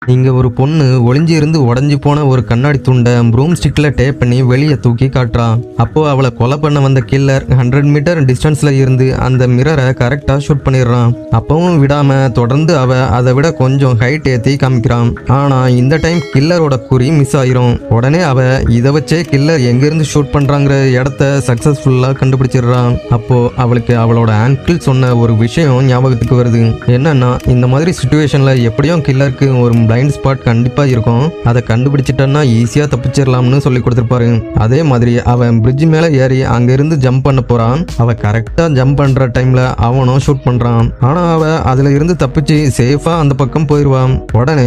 இங்க ஒரு பொண்ணு ஒளிஞ்சி இருந்து உடஞ்சி போன ஒரு கண்ணாடி துண்டை ப்ரூம் ஸ்டிக்ல டேப் பண்ணி வெளியே தூக்கி காட்டுறான். அப்போ அவளை கொலை பண்ண வந்த கில்லர் 100 மீட்டர் டிஸ்டன்ஸ்ல இருந்து அந்த மிரரை கரெக்டா ஷூட் பண்ணிடுறான். அப்பவும் விடாம தொடர்ந்து அவ அதை விட கொஞ்சம் ஹைட் ஏத்தி காமிக்கிறான். ஆனா இந்த டைம் கில்லரோட குறி மிஸ் ஆயிரும். உடனே அவ இதை வச்சே கில்லர் எங்கிருந்து ஷூட் பண்றாங்கிற இடத்த சக்சஸ்ஃபுல்லா கண்டுபிடிச்சிடுறான். அப்போ அவளுக்கு அவளோட ஆங்கிள் சொன்ன ஒரு விஷயம் ஞாபகத்துக்கு வருது. என்னன்னா, இந்த மாதிரி சிச்சுவேஷன்ல எப்படியும் கில்லருக்கு ஒரு பிளைண்ட் ஸ்பாட் கண்டிப்பா இருக்கும். அதை கண்டுபிடிச்சிட்டா ஈஸியா தப்பிச்சிடலாம்னு சொல்லி கொடுத்திருப்பாரு. அதே மாதிரி அவன் பிரிட்ஜ் மேல ஏறி அங்க இருந்து ஜம்ப் பண்ண போறான். அவ கரெக்டா ஜம்ப் பண்ற டைம்ல அவனும் ஷூட் பண்றான். ஆனா அவ அதுல இருந்து தப்பிச்சு சேஃபா அந்த பக்கம் போயிருவான். உடனே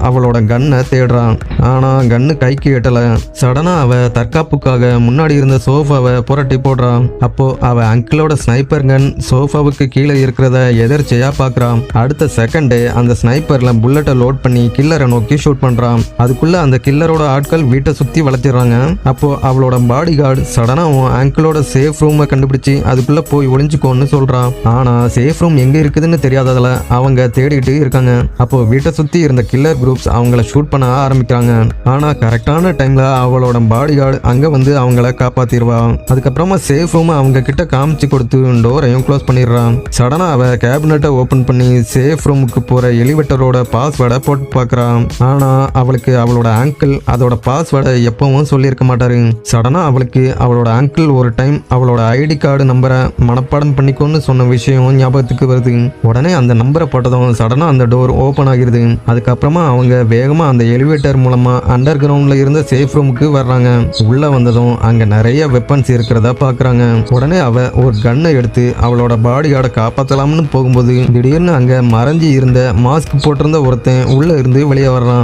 அவளோட கன்னை தேடுறான். ஆனா கன்னு கைக்கு எட்டல. சடனா அவ தற்காப்புக்காக முன்னாடி இருந்த சோஃபாவை புரட்டி போடுறான். அப்போ அவ அங்கிளோட ஸ்னைப்பர் கன் சோஃபாவுக்கு கீழே இருக்கிறத எதிர்ச்சியா பாக்குறான். அடுத்த செகண்டே அந்த ஸ்னைப்பர்ல புல்லட்டை லோட் பண்ணி கில்லரை நோக்கி ஷூட் பண்றான். அதுக்குள்ள அந்த கில்லரோட ஆட்கள் வீட்டை சுத்தி வளைச்சிடுறாங்க. அப்போ அவளோட பாடி கார்டு சடனா ஆங்கிளோட சேஃப் ரூமை கண்டுபிடிச்சு அதுக்குள்ள போய் ஒளிஞ்சுக்கோன்னு சொல்றான். ஆனா சேஃப் ரூம் எங்க இருக்குதுன்னு தெரியாததுல அவங்க தேடிட்டு இருக்காங்க. அப்போ வீட்டை சுத்தி இருந்த கில்லர் குரூப்ஸ் அவங்கள ஷூட் பண்ண ஆரம்பிக்கிறாங்க. ஆனா கரெக்டான டைம்ல அவளோட பாடி கார்டு அங்க வந்து அவங்கள காப்பாத்திடுவா. அதுக்கப்புறமா சேஃப் ரூம் அவங்க கிட்ட காமிச்சு கொடுத்து டோரையும் க்ளோஸ் பண்ணிடுறான். சடனா அவ கேபினட்டை ஓபன் பண்ணி சேஃப் ரூமுக்கு போற எலிவேட்டரோட பாஸ்வேர்டை போட்டு பார்க்கறான். ஆனா அவளுக்கு அவளோட ஆங்கிள் அதோட பாஸ்வேர்டை எப்பவும் சொல்லியிருக்க மாட்டாரு. சடனா அவளுக்கு அவளோட ஆங்கிள் ஒரு டைம் அவளோட ஐடி கார்டு நம்பரை மனப்பாடம் பண்ணிக்கோன்னு சொன்ன விஷயம் ஞாபகத்துக்கு வருது. உடனே அந்த நம்பரை போட்டதும் சடனா அந்த டோர் ஓபன் ஆகிருது. அதுக்கப்புறமா அவங்க வேகமா அந்த எலிவேட்டர் மூலமா அண்டர் கிரவுண்ட்ல இருந்த சேஃப் ரூமுக்கு வர்றாங்க. உள்ள வந்ததும் அங்க நிறைய வெப்பன்ஸ் இருக்கிறதா பாக்குறாங்க. உடனே அவ ஒரு கன்னை எடுத்து அவளோட பாடி கார்டை காப்பாத்தலாம்னு போகும்போது திடீர்னு அங்க மறைஞ்சி இருந்த மாஸ்க் போட்டிருந்த ஒருத்தன் உள்ள இருந்து வெளியே வர்றான்.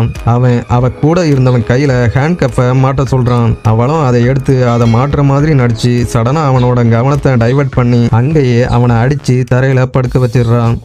அவ கூட இருந்தவன் கையில ஹேண்ட் கப்பை மாட்ட சொல்றான். அவளும் அதை எடுத்து அதை மாட்டுற மாதிரி நடிச்சு சடனா அவனோட கவனத்தை டைவர்ட் பண்ணி அங்கேயே அவனை அடிச்சு தரையில படுக்க வச்சிடுறான்.